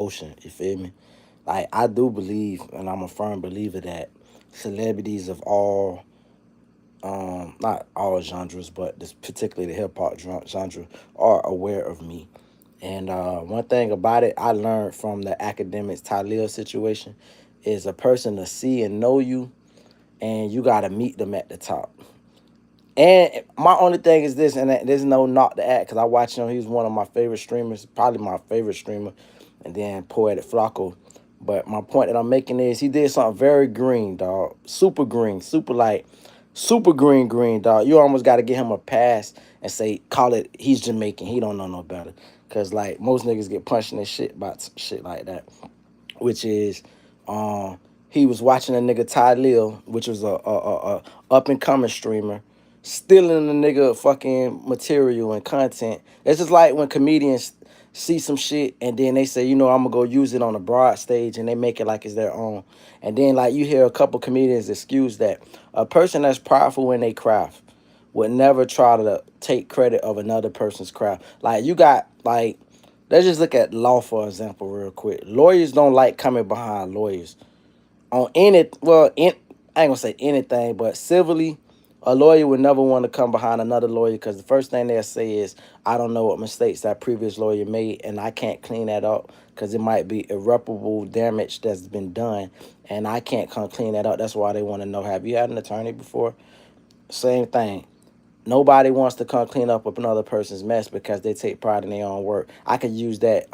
ocean. You feel me? Like I do believe, and I'm a firm believer that celebrities of all, not all genres, but this particularly the hip hop genre, are aware of me. And one thing about it, I learned from the academics Talil situation, is a person to see and know you, and you got to meet them at the top. And my only thing is this, and there's no knock to act, because I watch him. He's one of my favorite streamers, probably my favorite streamer, and then Poetic Flacco. But my point that I'm making is he did something very green, dog. Super green, super like, super green, dog. You almost got to give him a pass and say, call it, he's Jamaican. He don't know no better. Because, like, most niggas get punched in their shit about shit like that, which is, um, he was watching a nigga Ty Lil, which was a up and coming streamer, stealing the nigga fucking material and content. It's just like when comedians see some shit and then they say, you know, I'm gonna go use it on a broad stage, and they make it like it's their own. And then like you hear a couple comedians excuse that. A person that's prideful in their craft would never try to take credit of another person's craft. Like you got like, let's just look at law for example real quick. Lawyers don't like coming behind lawyers on any, well, I ain't gonna say anything, but civilly, a lawyer would never want to come behind another lawyer, because the first thing they'll say is, I don't know what mistakes that previous lawyer made, and I can't clean that up because it might be irreparable damage that's been done, and I can't come clean that up. That's why they want to know, have you had an attorney before? Same thing. Nobody wants to come clean up another person's mess because they take pride in their own work. I could use that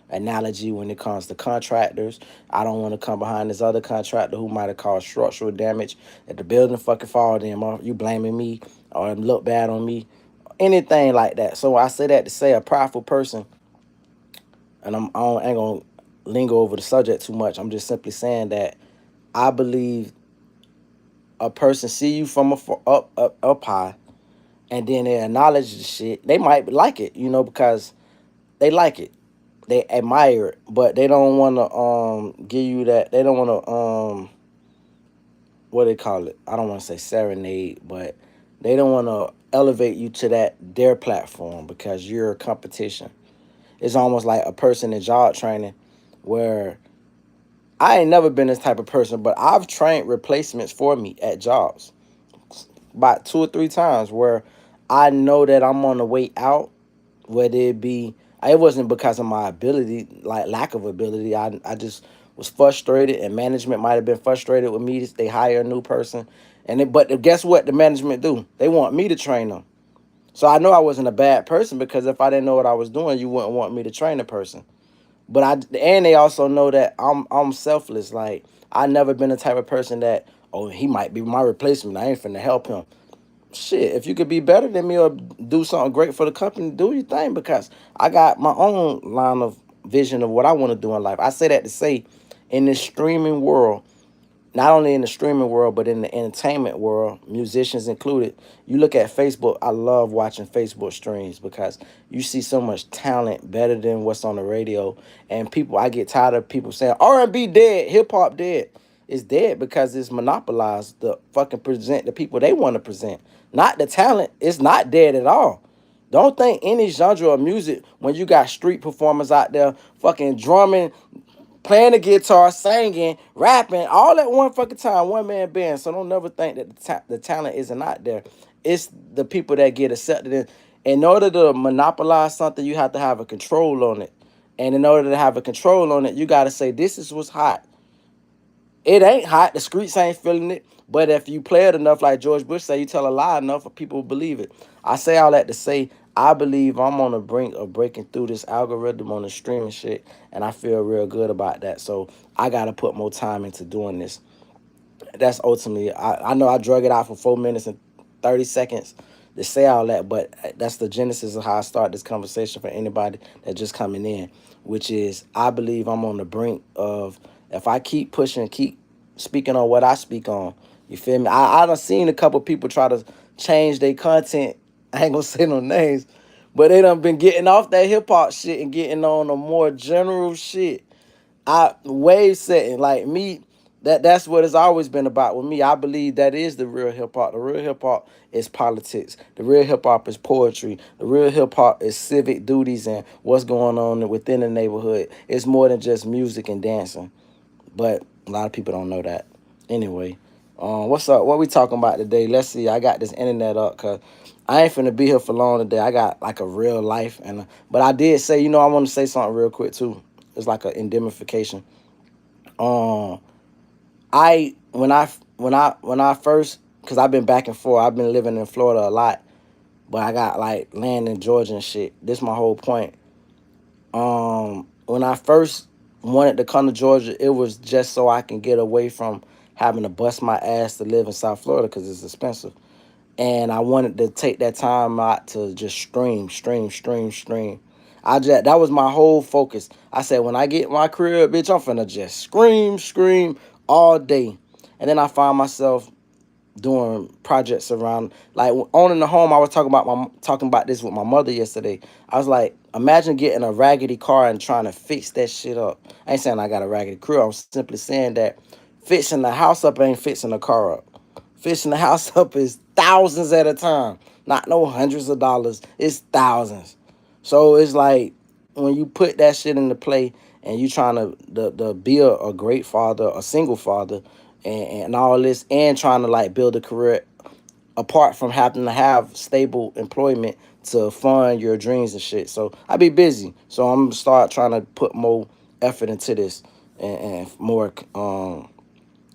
analogy when it comes to contractors. I don't want to come behind this other contractor who might have caused structural damage. If the building fucking fall, then you blaming me or look bad on me, anything like that. So I say that to say a prideful person, and I ain't gonna linger over the subject too much. I'm just simply saying that I believe a person see you from up high, and then they acknowledge the shit. They might like it, you know, because they like it, they admire it, but they don't want to give you that. They don't want to what they call it. I don't want to say serenade, but they don't want to elevate you to that their platform because you're a competition. It's almost like a person in job training where I ain't never been this type of person, but I've trained replacements for me at jobs about 2 or 3 times where I know that I'm on the way out, whether it be, it wasn't because of my ability, like lack of ability. I just was frustrated, and management might have been frustrated with me. They hire a new person, but guess what? The management do. They want me to train them. So I know I wasn't a bad person, because if I didn't know what I was doing, you wouldn't want me to train a person. But and they also know that I'm selfless. Like I never been the type of person that, oh, he might be my replacement, I ain't finna help him. Shit, if you could be better than me or do something great for the company, do your thing, because I got my own line of vision of what I want to do in life. I say that to say, in this streaming world, not only in the streaming world, but in the entertainment world, musicians included, you look at Facebook. I love watching Facebook streams because you see so much talent better than what's on the radio. And people, I get tired of people saying R&B dead, hip hop dead. It's dead because it's monopolized to fucking present the people they want to present, not the talent. It's not dead at all. Don't think any genre of music, when you got street performers out there fucking drumming, playing the guitar, singing, rapping, all at one fucking time, one man band. So don't never think that the talent isn't out there. It's the people that get accepted in order to monopolize something, you have to have a control on it. And in order to have a control on it, you got to say, this is what's hot. It ain't hot. The streets ain't feeling it. But if you play it enough, like George Bush say, you tell a lie enough, people will believe it. I say all that to say, I believe I'm on the brink of breaking through this algorithm on the streaming shit, and I feel real good about that. So I got to put more time into doing this. That's ultimately, I know I drug it out for 4 minutes and 30 seconds to say all that, but that's the genesis of how I start this conversation for anybody that just coming in, which is I believe I'm on the brink of, if I keep pushing, keep speaking on what I speak on, you feel me? I done seen a couple people try to change their content. I ain't gonna say no names, but they done been getting off that hip hop shit and getting on a more general shit. I wave setting like me. That's what it's always been about with me. I believe that is the real hip hop. The real hip hop is politics. The real hip hop is poetry. The real hip hop is civic duties and what's going on within the neighborhood. It's more than just music and dancing. But a lot of people don't know that. Anyway, what's up? What we talking about today? Let's see. I got this internet up because I ain't finna be here for long today. I got like a real life, and but I did say, I want to say something real quick too. It's like an indemnification. Um, I when I first, because I've been back and forth. I've been living in Florida a lot, but I got like land in Georgia and shit. This my whole point. When I first wanted to come to Georgia, it was just so I can get away from having to bust my ass to live in South Florida because it's expensive. And I wanted to take that time out to just stream, stream, stream, stream. That was my whole focus. I said, when I get my crib, bitch, I'm finna just scream, scream all day. And then I find myself doing projects around, like owning the home. I was talking about this with my mother yesterday. I was like, imagine getting a raggedy car and trying to fix that shit up. I ain't saying I got a raggedy crew. I'm simply saying that fixing the house up ain't fixing the car up. Fixing the house up is thousands at a time, not no hundreds of dollars. It's thousands. So it's like when you put that shit into play and you trying to the be a great father, a single father, and all this, and trying to like build a career apart from having to have stable employment to fund your dreams and shit. So I be busy. So I'm gonna start trying to put more effort into this and more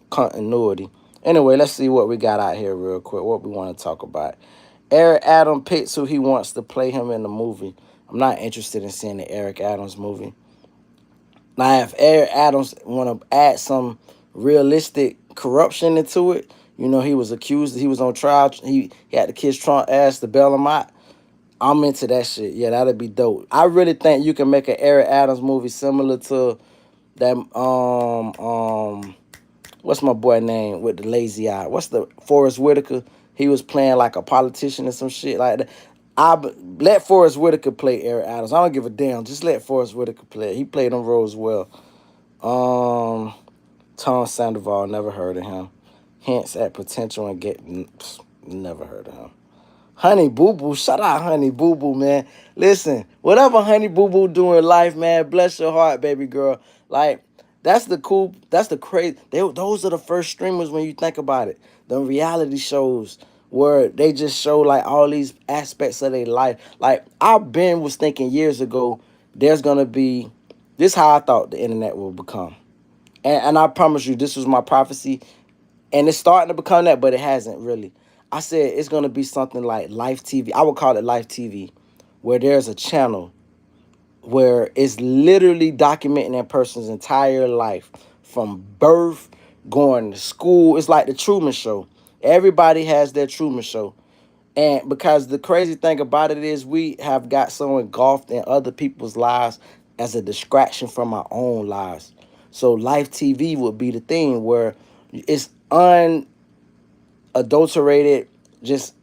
continuity. Anyway, let's see what we got out here real quick. What we want to talk about. Eric Adams picks who he wants to play him in the movie. I'm not interested in seeing the Eric Adams movie. Now, if Eric Adams want to add some realistic corruption into it, he was accused, he was on trial, he had to kiss Trump ass to bail him out. I'm into that shit. Yeah, that'd be dope. I really think you can make an Eric Adams movie similar to that. What's my boy name with the lazy eye? What's the Forrest Whitaker? He was playing like a politician or some shit like that. Let Forrest Whitaker play Eric Adams. I don't give a damn. Just let Forrest Whitaker play. He played them roles well. Um, Tom Sandoval, never heard of him. Hints at potential and never heard of him. Honey Boo Boo, shout out Honey Boo Boo, man. Listen, whatever Honey Boo Boo do in life, man, bless your heart, baby girl. Like, that's the crazy. Those are the first streamers when you think about it. The reality shows where they just show like all these aspects of their life. Like, was thinking years ago, there's gonna be this how I thought the internet will become. And I promise you, this was my prophecy. And it's starting to become that, but it hasn't really. I said it's going to be something like Life TV. I would call it Life TV, where there's a channel where it's literally documenting that person's entire life from birth, going to school. It's like the Truman Show. Everybody has their Truman Show. And because the crazy thing about it is we have got so engulfed in other people's lives as a distraction from our own lives. So Life TV would be the thing where it's unadulterated, just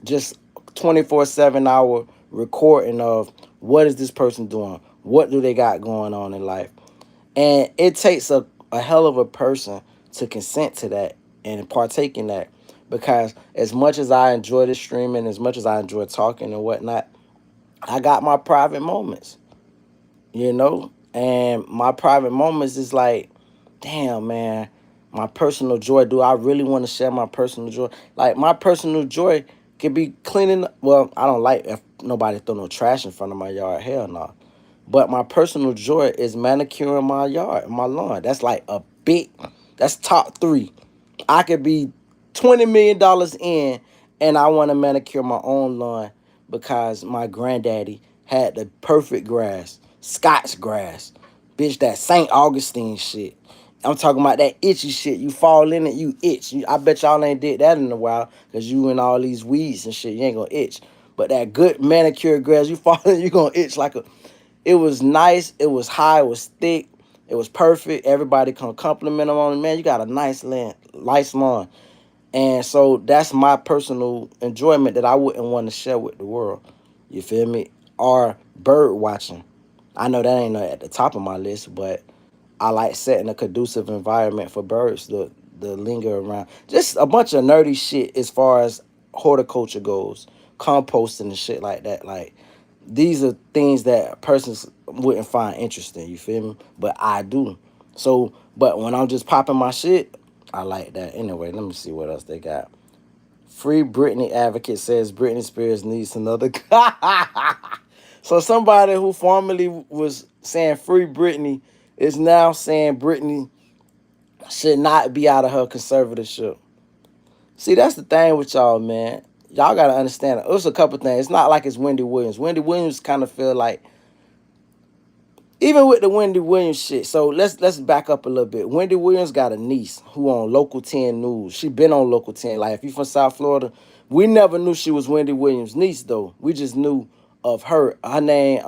24/7 hour recording of what is this person doing, what do they got going on in life. And it takes a hell of a person to consent to that and partake in that, because as much as I enjoy the streaming, as much as I enjoy talking and whatnot, I got my private moments, and my private moments is like, damn, man, my personal joy. Do I really want to share my personal joy? Like, my personal joy could be cleaning. Well, I don't like if nobody throw no trash in front of my yard. Hell no. But my personal joy is manicuring my yard, my lawn. That's like that's top three. I could be $20 million in, and I want to manicure my own lawn because my granddaddy had the perfect grass, Scots grass, bitch. That St. Augustine shit. I'm talking about that itchy shit. You fall in it, you itch. I bet y'all ain't did that in a while because you in all these weeds and shit. You ain't gonna itch. But that good manicured grass, you fall in, you gonna itch like a. It was nice. It was high. It was thick. It was perfect. Everybody come compliment them on it. Man, you got a nice lawn. And so that's my personal enjoyment that I wouldn't want to share with the world. You feel me? Or bird watching. I know that ain't at the top of my list, but I like setting a conducive environment for birds to linger around. Just a bunch of nerdy shit as far as horticulture goes, composting and shit like that. Like these are things that persons wouldn't find interesting. You feel me? But I do. So, but when I'm just popping my shit, I like that. Anyway, let me see what else they got. Free Britney advocate says Britney Spears needs another. So somebody who formerly was saying free Britney is now saying Britney should not be out of her conservatorship. See, that's the thing with y'all, man. Y'all gotta understand. It was a couple things. It's not like it's Wendy Williams. Wendy Williams kind of feel like, even with the Wendy Williams shit. So let's back up a little bit. Wendy Williams got a niece who on Local 10 News. She been on Local 10. Like if you from South Florida, we never knew she was Wendy Williams' niece though. We just knew of her. Her name,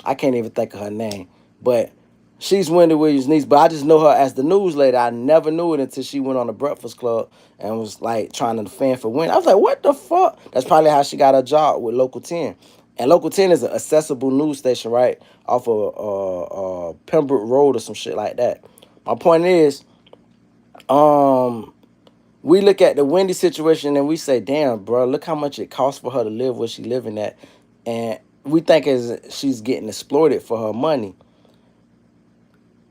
I can't even think of her name, but she's Wendy Williams' niece. But I just know her as the news lady. I never knew it until she went on the Breakfast Club and was like trying to defend for Wendy. I was like, what the fuck? That's probably how she got her job with Local 10. And Local 10 is an accessible news station, right? Off of Pembroke Road or some shit like that. My point is, um, we look at the Wendy situation and we say, damn, bro, look how much it costs for her to live where she living at. And we think as she's getting exploited for her money.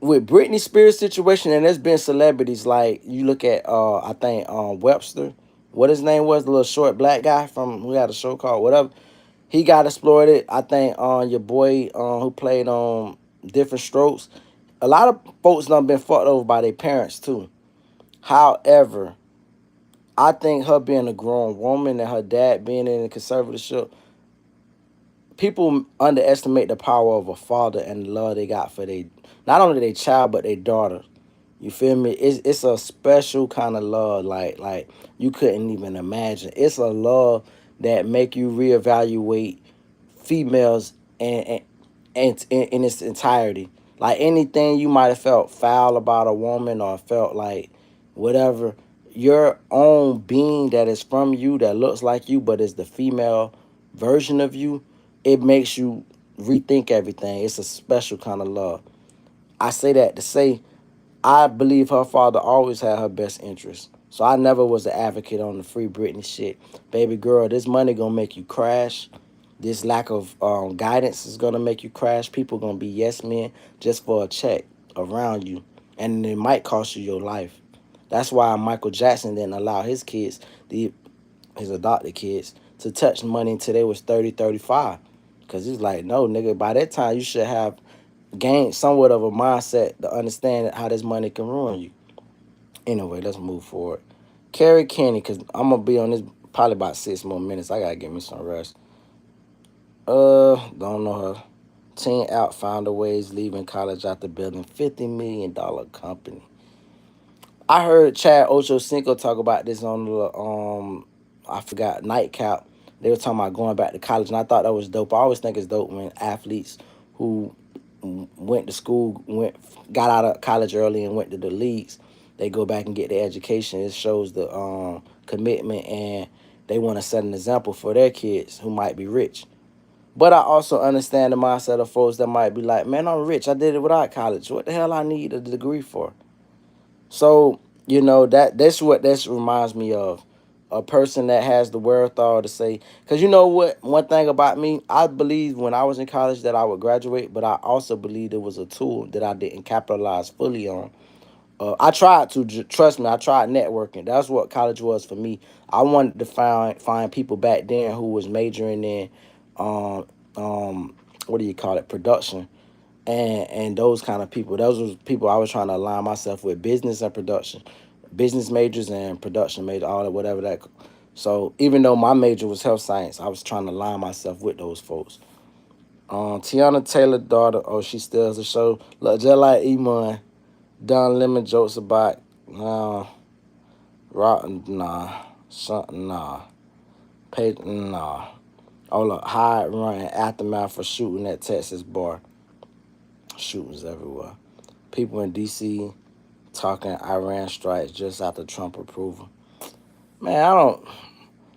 With Britney Spears situation, and there's been celebrities like you look at I think Webster, what his name was, the little short black guy from who had a show called whatever. He got exploited. I think your boy who played on Different Strokes. A lot of folks done been fucked over by their parents too. However, I think her being a grown woman and her dad being in a conservatorship, people underestimate the power of a father and the love they got for their, not only their child but their daughter. You feel me? It's a special kind of love, like you couldn't even imagine. It's a love that make you reevaluate females in its entirety. Like anything you might have felt foul about a woman or felt like whatever, your own being that is from you that looks like you but is the female version of you, it makes you rethink everything. It's a special kind of love. I say that to say I believe her father always had her best interest. So I never was an advocate on the free Britney shit. Baby girl, this money gonna make you crash. This lack of guidance is gonna make you crash. People gonna be yes men just for a check around you, and it might cost you your life. That's why Michael Jackson didn't allow his kids, his adopted kids, to touch money until they was 30, 35. Because he's like, no, nigga, by that time you should have gained somewhat of a mindset to understand how this money can ruin you. Anyway, let's move forward. Carrie Kenny, because I'm going to be on this probably about 6 more minutes. I got to get me some rest. Don't know her. Teen out found a ways leaving college after building $50 million company. I heard Chad Ochocinco talk about this on the I forgot, Nightcap. They were talking about going back to college, and I thought that was dope. I always think it's dope when athletes who went to school, got out of college early and went to the leagues, they go back and get their education. It shows the commitment, and they want to set an example for their kids who might be rich. But I also understand the mindset of folks that might be like, man, I'm rich. I did it without college. What the hell I need a degree for? So, that's what this reminds me of. A person that has the wherewithal to say, because you know what, one thing about me, I believe when I was in college that I would graduate, but I also believed it was a tool that I didn't capitalize fully on. I tried to, trust me, I tried networking. That's what college was for me. I wanted to find people back then who was majoring in, um, what do you call it, production and those kind of people. Those was people I was trying to align myself with, business and production, business majors and production major, all that, whatever that. So even though my major was health science, I was trying to align myself with those folks. Tiana Taylor daughter, oh, she still has a show. Look, just like Iman, Don Lemon jokes about, nah, something, nah, pay, nah. Oh, look, hide, run, aftermath for shooting at Texas bar. Shootings everywhere. People in D.C. talking Iran strikes just after Trump approval. Man, I don't.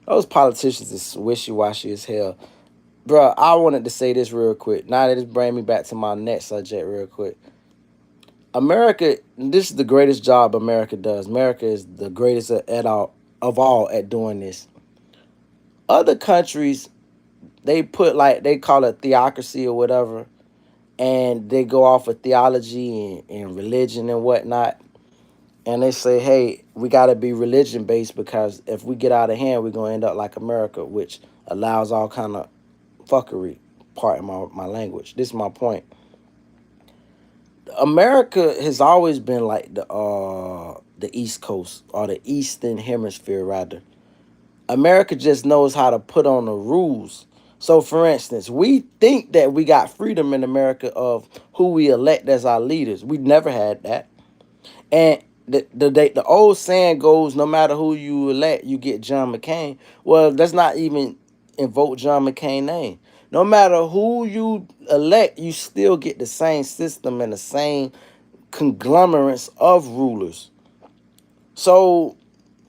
Those politicians is wishy-washy as hell. Bruh, I wanted to say this real quick. Now that this bring me back to my next subject real quick. America, this is the greatest job America does. America is the greatest at all of all at doing this. Other countries, they put like they call it theocracy or whatever, and they go off of theology and religion and whatnot. And they say, hey, we got to be religion based because if we get out of hand, we're gonna end up like America, which allows all kind of fuckery. Part of my language. This is my point. America has always been like the East Coast or the Eastern Hemisphere rather. America just knows how to put on the rules. So, for instance, we think that we got freedom in America of who we elect as our leaders. We never had that. And the old saying goes, no matter who you elect, you get John McCain. Well, let's not even invoke John McCain's name. No matter who you elect, you still get the same system and the same conglomerates of rulers. So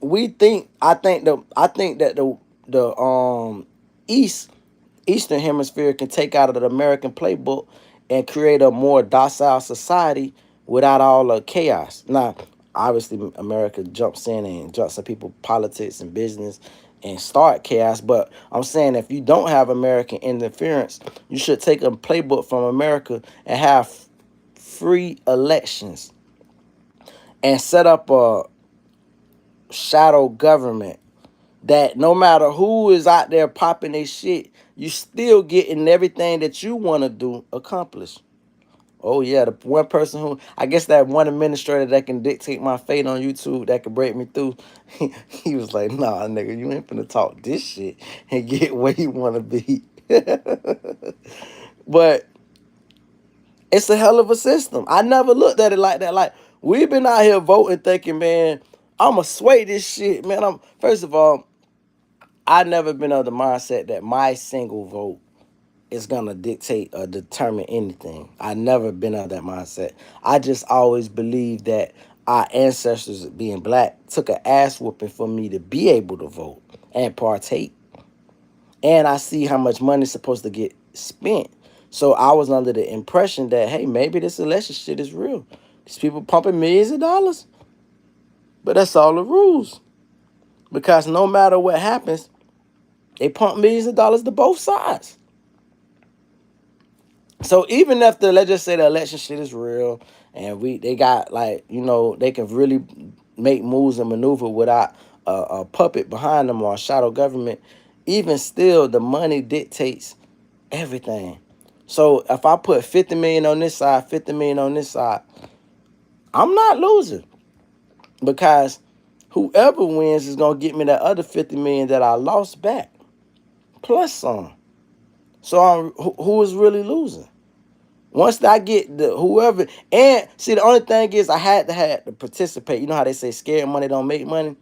I think that the East Eastern Hemisphere can take out of the American playbook and create a more docile society without all the chaos. Now, obviously, America jumps in and jumps in people's politics and business and start chaos. But I'm saying if you don't have American interference, you should take a playbook from America and have free elections and set up a shadow government that no matter who is out there popping their shit, you still getting everything that you want to do accomplished. Oh yeah, the one person who I guess that one administrator that can dictate my fate on YouTube that can break me through, he was like, "Nah, nigga, you ain't finna talk this shit and get where you want to be." But it's a hell of a system. I never looked at it like that. Like we've been out here voting, thinking, man, I'ma sway this shit, man. I'm first of all, I never been of the mindset that my single vote is gonna dictate or determine anything. I never been of that mindset. I just always believed that our ancestors, being black, took an ass whooping for me to be able to vote and partake. And I see how much money is supposed to get spent. So I was under the impression that, hey, maybe this election shit is real. These people pumping millions of dollars. But that's all the rules. Because no matter what happens, they pump millions of dollars to both sides. So even if let's just say the election shit is real and they got like, they can really make moves and maneuver without a puppet behind them or a shadow government, even still the money dictates everything. So if I put 50 million on this side, 50 million on this side, I'm not losing because whoever wins is going to get me that other 50 million that I lost back plus some. So who is really losing? Once I get the whoever, and see, the only thing is I had to participate. You know how they say scared money don't make money?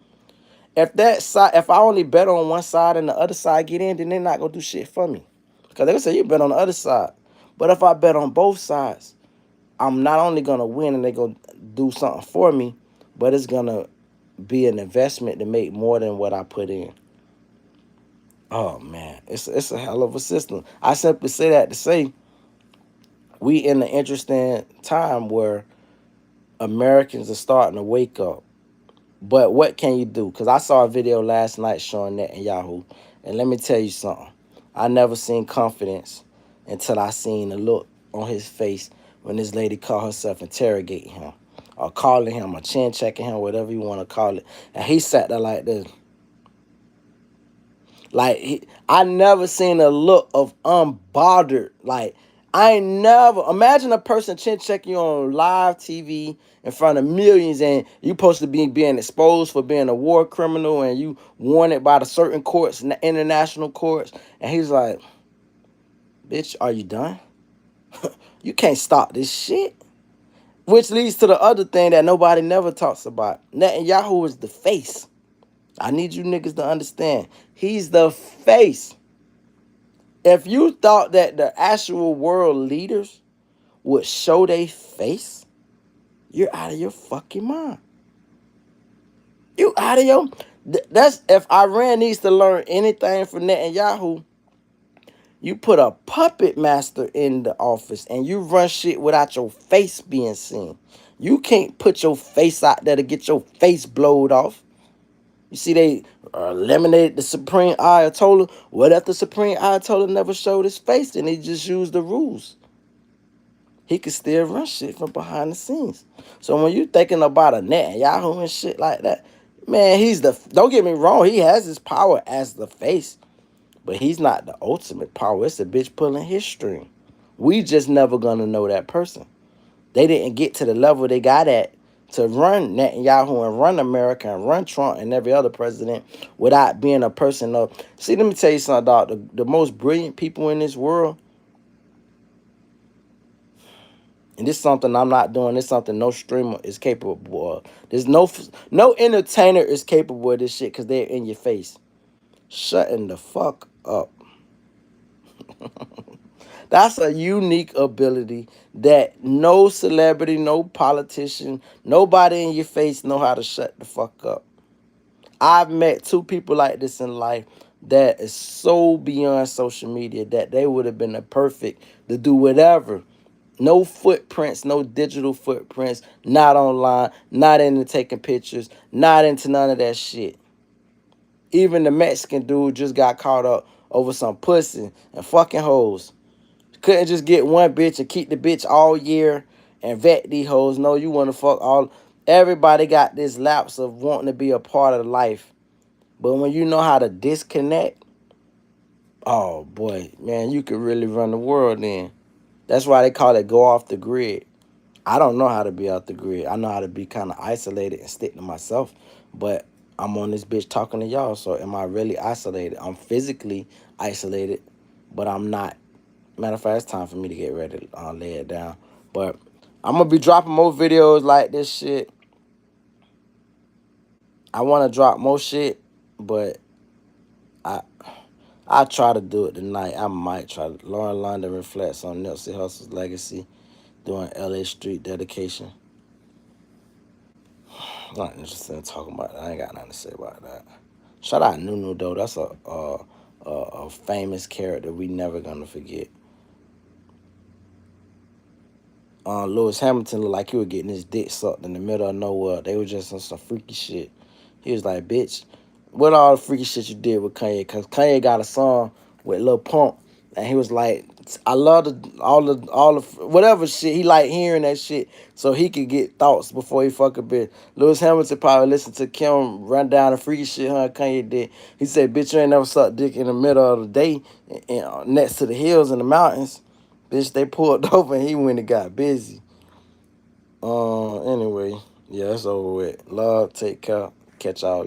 If that side, if I only bet on one side and the other side get in, then they're not gonna do shit for me. Because they gonna say you bet on the other side. But if I bet on both sides, I'm not only gonna win and they're gonna do something for me, but it's gonna be an investment to make more than what I put in. Oh man, it's a hell of a system. I simply say that to say we in an interesting time where Americans are starting to wake up. But what can you do? Because I saw a video last night showing that in Yahoo. And let me tell you something. I never seen confidence until I seen the look on his face when this lady called herself interrogating him. Or calling him or chin checking him, whatever you want to call it. And he sat there like this. I never seen a look of unbothered. Like, I ain't never imagine a person chin checking you on live TV in front of millions, and you supposed to be being exposed for being a war criminal, and you wanted by the certain courts, international courts, and he's like, "Bitch, are you done? You can't stop this shit." Which leads to the other thing that nobody never talks about. Netanyahu is the face. I need you niggas to understand. He's the face. If you thought that the actual world leaders would show their face, you're out of your fucking mind. You out of your... That's if Iran needs to learn anything from Netanyahu, you put a puppet master in the office and you run shit without your face being seen. You can't put your face out there to get your face blowed off. You see, they eliminated the Supreme Ayatollah. What if the Supreme Ayatollah never showed his face and he just used the rules? He could still run shit from behind the scenes. So when you thinking about a Netanyahu and shit like that, man, don't get me wrong, he has his power as the face, but he's not the ultimate power. It's a bitch pulling his string. We just never gonna know that person. They didn't get to the level they got at to run Netanyahu and run America and run Trump and every other president without being a person of. See, let me tell you something, dog. The most brilliant people in this world, and this is something I'm not doing. This is something no streamer is capable of. There's no entertainer is capable of this shit because they're in your face. Shutting the fuck up. That's a unique ability that no celebrity, no politician, nobody in your face know how to shut the fuck up. I've met two people like this in life that is so beyond social media that they would have been the perfect to do whatever. No footprints, no digital footprints, not online, not into taking pictures, not into none of that shit. Even the Mexican dude just got caught up over some pussy and fucking hoes. Couldn't just get one bitch and keep the bitch all year and vet these hoes. No, you want to fuck all. Everybody got this lapse of wanting to be a part of life. But when you know how to disconnect, oh boy, man, you could really run the world then. That's why they call it go off the grid. I don't know how to be off the grid. I know how to be kind of isolated and stick to myself. But I'm on this bitch talking to y'all. So am I really isolated? I'm physically isolated, but I'm not. Matter of fact, it's time for me to get ready to lay it down. But I'm going to be dropping more videos like this shit. I want to drop more shit, but I try to do it tonight. I might try to. Lauren London reflects on Nipsey Hussle's legacy during LA Street dedication. Not interested in talking about that. I ain't got nothing to say about that. Shout out Nunu though. That's a famous character we never gonna forget. Lewis Hamilton looked like he was getting his dick sucked in the middle of nowhere. They were just on some freaky shit. He was like, bitch, what all the freaky shit you did with Kanye? Because Kanye got a song with Lil Pump, and he was like, I love all the whatever shit. He like hearing that shit so he could get thoughts before he fuck a bitch. Lewis Hamilton probably listened to Kim run down the freaky shit Kanye did. He said, bitch, you ain't never sucked dick in the middle of the day next to the hills and the mountains. Bitch, they pulled over and he went and got busy. Anyway, yeah, it's over with. Love, take care. Catch y'all.